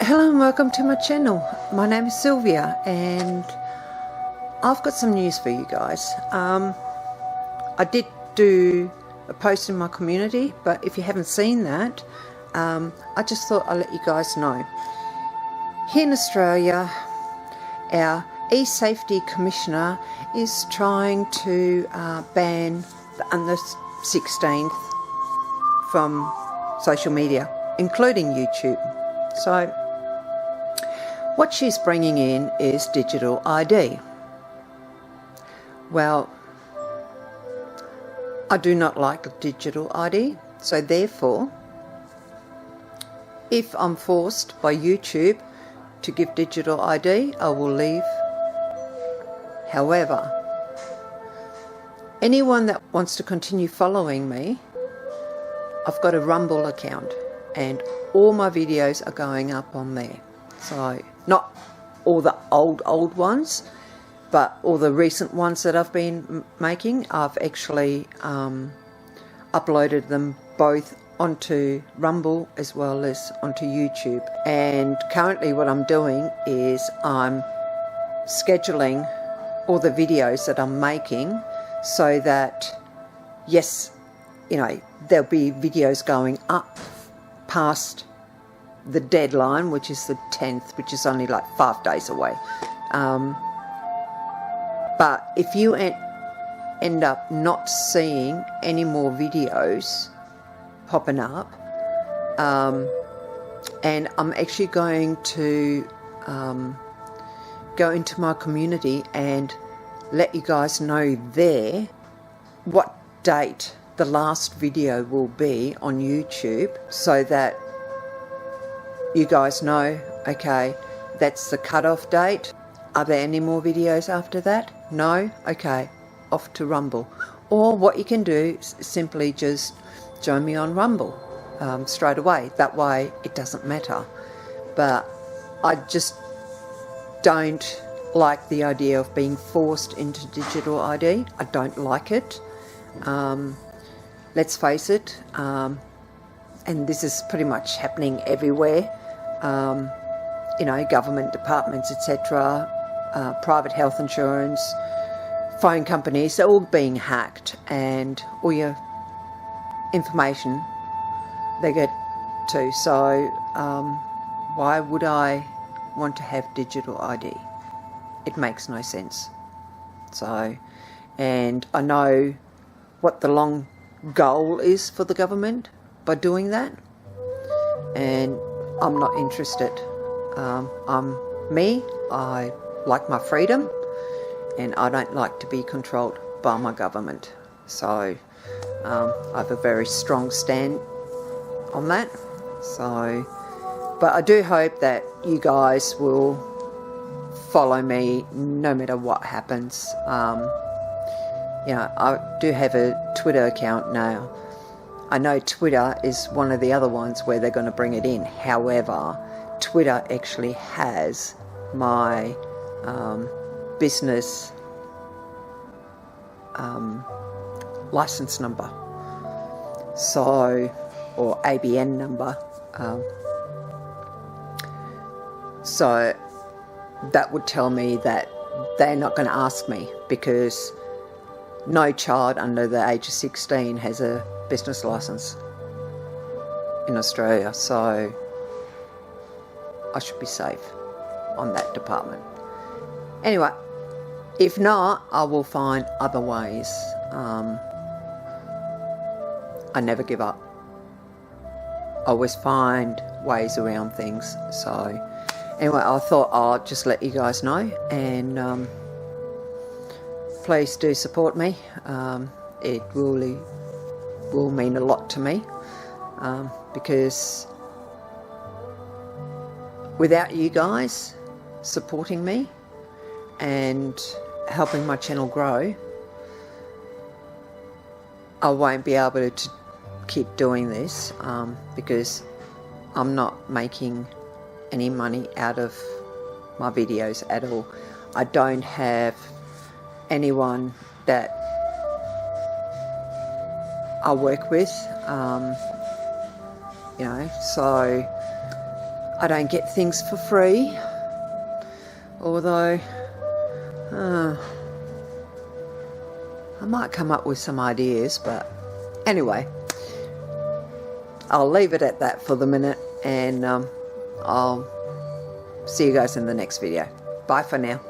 Hello and welcome to my channel. My name is Sylvia and I've got some news for you guys. I did do a post in my community, but if you haven't seen that, I just thought I'd let you guys know. Here in Australia, our e-safety commissioner is trying to ban the under 16th from social media, including YouTube. So what she's bringing in is digital ID. Well, I do not like digital ID, so therefore, if I'm forced by YouTube to give digital ID, I will leave. However, anyone that wants to continue following me, I've got a Rumble account and all my videos are going up on there. So not all the old ones, but all the recent ones that I've been making, I've actually uploaded them both onto Rumble as well as onto YouTube. And currently what I'm doing is I'm scheduling all the videos that I'm making so that, yes, you know, there'll be videos going up past the deadline, which is the 10th, which is only like 5 days away. But if you end up not seeing any more videos popping up, and I'm actually going to go into my community and let you guys know there what date the last video will be on YouTube, so that you guys know, okay, that's the cutoff date. Are there any more videos after that? No? Okay, off to Rumble. Or what you can do is simply just join me on Rumble straight away. That way it doesn't matter. But I just don't like the idea of being forced into digital ID. I don't like it. Let's face it, and this is pretty much happening everywhere, you know, government departments, etc., private health insurance, phone companies, they're all being hacked, and all your information they get to. So why would I want to have digital ID? It makes no sense. So, and I know what the long goal is for the government by doing that, and I'm not interested. I'm me, I like my freedom, and I don't like to be controlled by my government. So I have a very strong stand on that. So, but I do hope that you guys will follow me no matter what happens. You know, I do have a Twitter account now. I know Twitter is one of the other ones where they're going to bring it in. However, Twitter actually has my business license number, so, or ABN number. So that would tell me that they're not going to ask me, because no child under the age of 16 has a business license in Australia, so I should be safe on that department. Anyway, if not, I will find other ways. I never give up. I always find ways around things. So anyway, I thought I'll just let you guys know, and please do support me. It really will mean a lot to me, because without you guys supporting me and helping my channel grow, I won't be able to keep doing this, because I'm not making any money out of my videos at all. I don't have anyone that I work with, you know, so I don't get things for free, although I might come up with some ideas, but anyway, I'll leave it at that for the minute, and I'll see you guys in the next video. Bye for now.